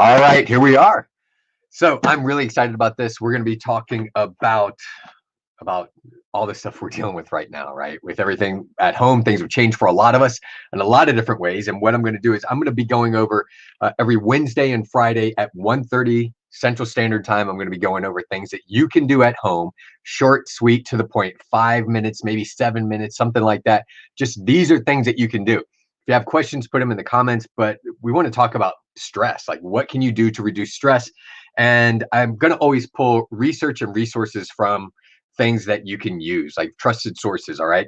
All right, here we are. So I'm really excited about this. We're going to be talking about all the stuff we're dealing with right now, right? With everything at home, things have changed for a lot of us in a lot of different ways. And what I'm going to do is I'm going to be going over every Wednesday and Friday at 1:30 Central Standard Time. I'm going to be going over things that you can do at home, short, sweet, to the point, 5 minutes, maybe 7 minutes, something like that. Just these are things that you can do. If you have questions, put them in the comments. But we want to talk about stress. Like, what can you do to reduce stress? And I'm going to always pull research and resources from things that you can use, like trusted sources. All right.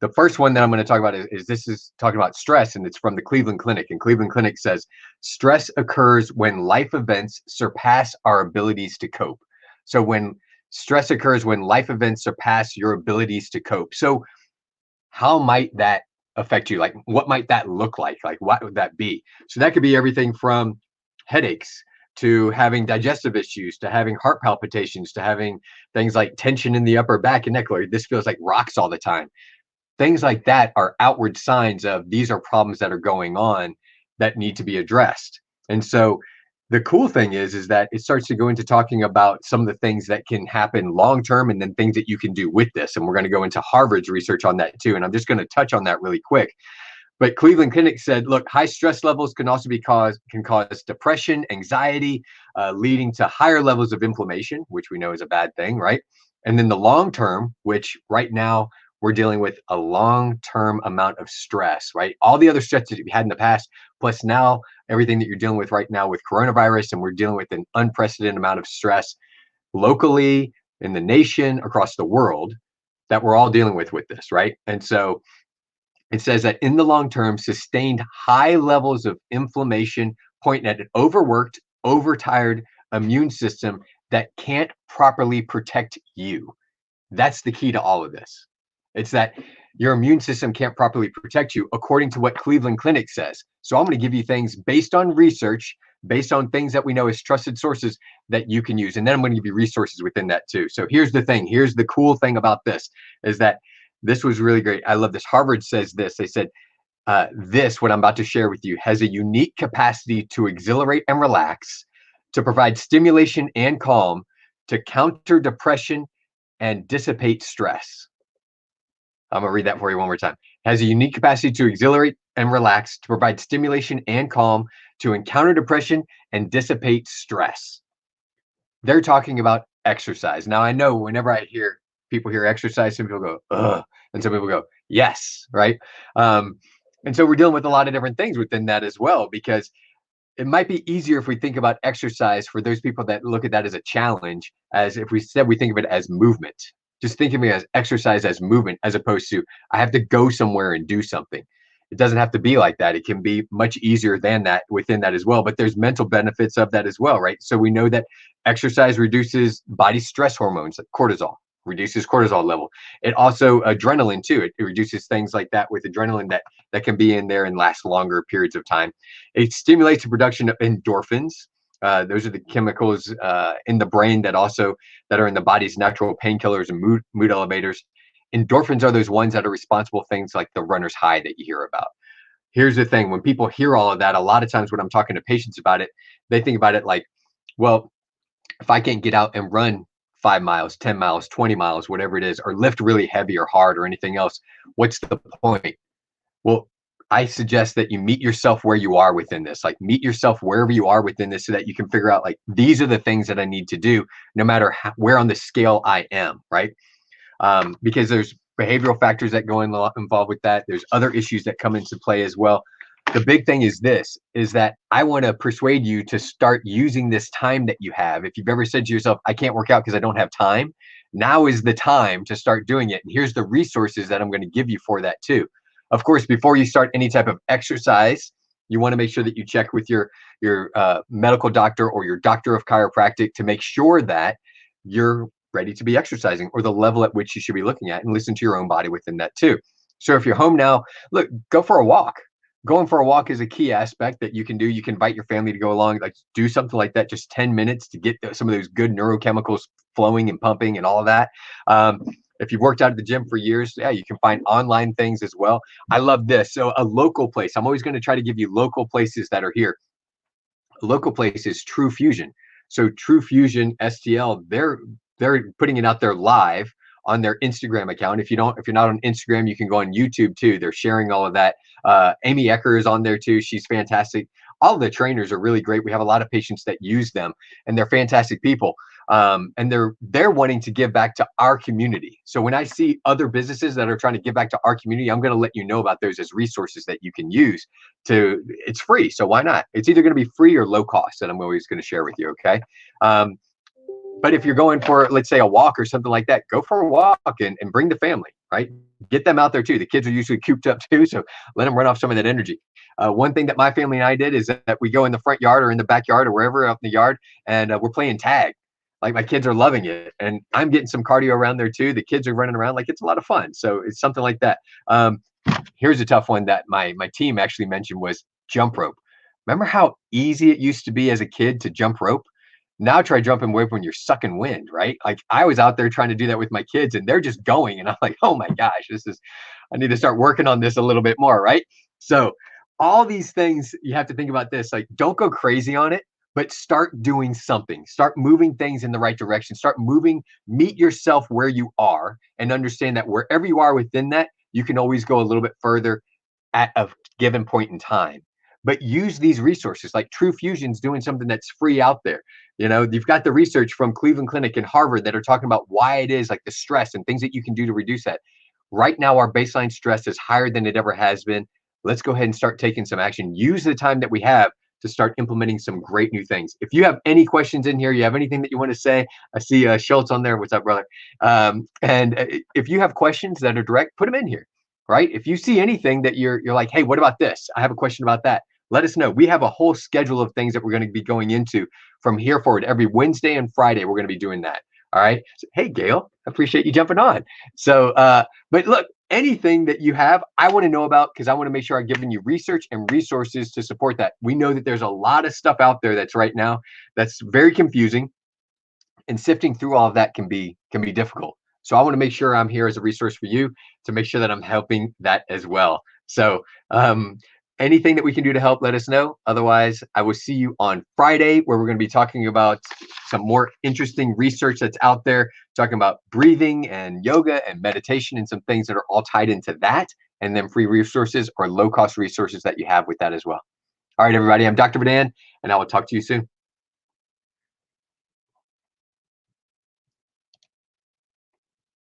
The first one that I'm going to talk about is this is talking about stress, and it's from the Cleveland Clinic. And Cleveland Clinic says stress occurs when life events surpass our abilities to cope. So when stress occurs when life events surpass your abilities to cope. So how might that affect you? Like, what might that look like? Like, what would that be? So that could be everything from headaches to having digestive issues, to having heart palpitations, to having things like tension in the upper back and neck, where this feels like rocks all the time. Things like that are outward signs of these are problems that are going on that need to be addressed. And so the cool thing is that it starts to go into talking about some of the things that can happen long term and then things that you can do with this. And we're going to go into Harvard's research on that too. And I'm just going to touch on that really quick. But Cleveland Clinic said, look, high stress levels can also can cause depression, anxiety, leading to higher levels of inflammation, which we know is a bad thing, right? And then the long term, which right now we're dealing with a long-term amount of stress, right? All the other stress that you had in the past, plus now everything that you're dealing with right now with coronavirus, and we're dealing with an unprecedented amount of stress locally, in the nation, across the world, that we're all dealing with this, right? And so it says that in the long term, sustained high levels of inflammation point at an overworked, overtired immune system that can't properly protect you. That's the key to all of this. It's that your immune system can't properly protect you, according to what Cleveland Clinic says. So I'm going to give you things based on research, based on things that we know as trusted sources that you can use. And then I'm going to give you resources within that too. So here's the thing. Here's the cool thing about this is that this was really great. I love this. Harvard says this. They said, what I'm about to share with you, has a unique capacity to exhilarate and relax, to provide stimulation and calm, to counter depression and dissipate stress. I'm going to read that for you one more time. Has a unique capacity to exhilarate and relax, to provide stimulation and calm, to encounter depression and dissipate stress. They're talking about exercise. Now, I know whenever I hear people hear exercise, some people go, ugh, and some people go, yes, right? And so we're dealing with a lot of different things within that as well, because it might be easier if we think about exercise for those people that look at that as a challenge, as if we said we think of it as movement. Just think of it as exercise as movement, as opposed to I have to go somewhere and do something. It doesn't have to be like that. It can be much easier than that within that as well. But there's mental benefits of that as well, right? So we know that exercise reduces body stress hormones, like cortisol, reduces cortisol level. It also adrenaline too. It reduces things like that with adrenaline that can be in there and last longer periods of time. It stimulates the production of endorphins. Those are the chemicals in the brain that are in the body's natural painkillers and mood elevators. Endorphins are those ones that are responsible for things like the runner's high that you hear about. Here's the thing. When people hear all of that, a lot of times when I'm talking to patients about it, they think about it like, well, if I can't get out and run 5 miles, 10 miles, 20 miles, whatever it is, or lift really heavy or hard or anything else, what's the point? Well, I suggest that you meet yourself where you are within this, like meet yourself wherever you are within this so that you can figure out like, these are the things that I need to do no matter where on the scale I am, right? Because there's behavioral factors that go involved with that. There's other issues that come into play as well. The big thing is that I want to persuade you to start using this time that you have. If you've ever said to yourself, I can't work out because I don't have time, now is the time to start doing it. And here's the resources that I'm going to give you for that too. Of course, before you start any type of exercise, you want to make sure that you check with your medical doctor or your doctor of chiropractic to make sure that you're ready to be exercising, or the level at which you should be looking at, and listen to your own body within that too. So if you're home now, look, go for a walk. Going for a walk is a key aspect that you can do. You can invite your family to go along, like do something like that, just 10 minutes to get some of those good neurochemicals flowing and pumping and all of that. If you've worked out at the gym for years, yeah, you can find online things as well. I love this. So a local place. I'm always going to try to give you local places that are here. local place is True Fusion. So True Fusion STL, they're putting it out there live on their Instagram account. If you're not on Instagram, you can go on YouTube too. They're sharing all of that. Amy Ecker is on there too. She's fantastic. All of the trainers are really great. We have a lot of patients that use them, and they're fantastic people. And they're wanting to give back to our community. So when I see other businesses that are trying to give back to our community, I'm going to let you know about those as resources that you can use. It's free, so why not? It's either going to be free or low cost, and I'm always going to share with you. Okay. But if you're going for, let's say, a walk or something like that, go for a walk and bring the family, right? Get them out there too. The kids are usually cooped up too, so let them run off some of that energy. One thing that my family and I did is that we go in the front yard or in the backyard or wherever out in the yard, and we're playing tag. Like, my kids are loving it, and I'm getting some cardio around there too. The kids are running around. Like, it's a lot of fun. So it's something like that. Here's a tough one that my team actually mentioned was jump rope. Remember how easy it used to be as a kid to jump rope? Now try jumping rope when you're sucking wind, right? Like, I was out there trying to do that with my kids, and they're just going, and I'm like, oh my gosh, I need to start working on this a little bit more, right? So all these things, you have to think about this. Like, don't go crazy on it, but start doing something. Start moving things in the right direction. Start moving, meet yourself where you are, and understand that wherever you are within that, you can always go a little bit further at a given point in time. But use these resources. Like True Fusion's doing something that's free out there. You've got the research from Cleveland Clinic and Harvard that are talking about why it is, like the stress and things that you can do to reduce that. Right now, our baseline stress is higher than it ever has been. Let's go ahead and start taking some action. Use the time that we have to start implementing some great new things. If you have any questions in here, you have anything that you want to say, I see Schultz on there. What's up, brother? If you have questions that are direct, put them in here, right? If you see anything that you're like, hey, what about this? I have a question about that. Let us know. We have a whole schedule of things that we're going to be going into from here forward. Every Wednesday and Friday, we're going to be doing that. All right. So, hey, Gail, I appreciate you jumping on. So, but look, anything that you have, I want to know about, because I want to make sure I'm giving you research and resources to support that. We know that there's a lot of stuff out there that's right now that's very confusing, and sifting through all of that can be difficult. So I want to make sure I'm here as a resource for you to make sure that I'm helping that as well. So anything that we can do to help, let us know. Otherwise, I will see you on Friday, where we're going to be talking about some more interesting research that's out there, talking about breathing and yoga and meditation and some things that are all tied into that, and then free resources or low-cost resources that you have with that as well. All right, everybody, I'm Dr. Vidan, and I will talk to you soon.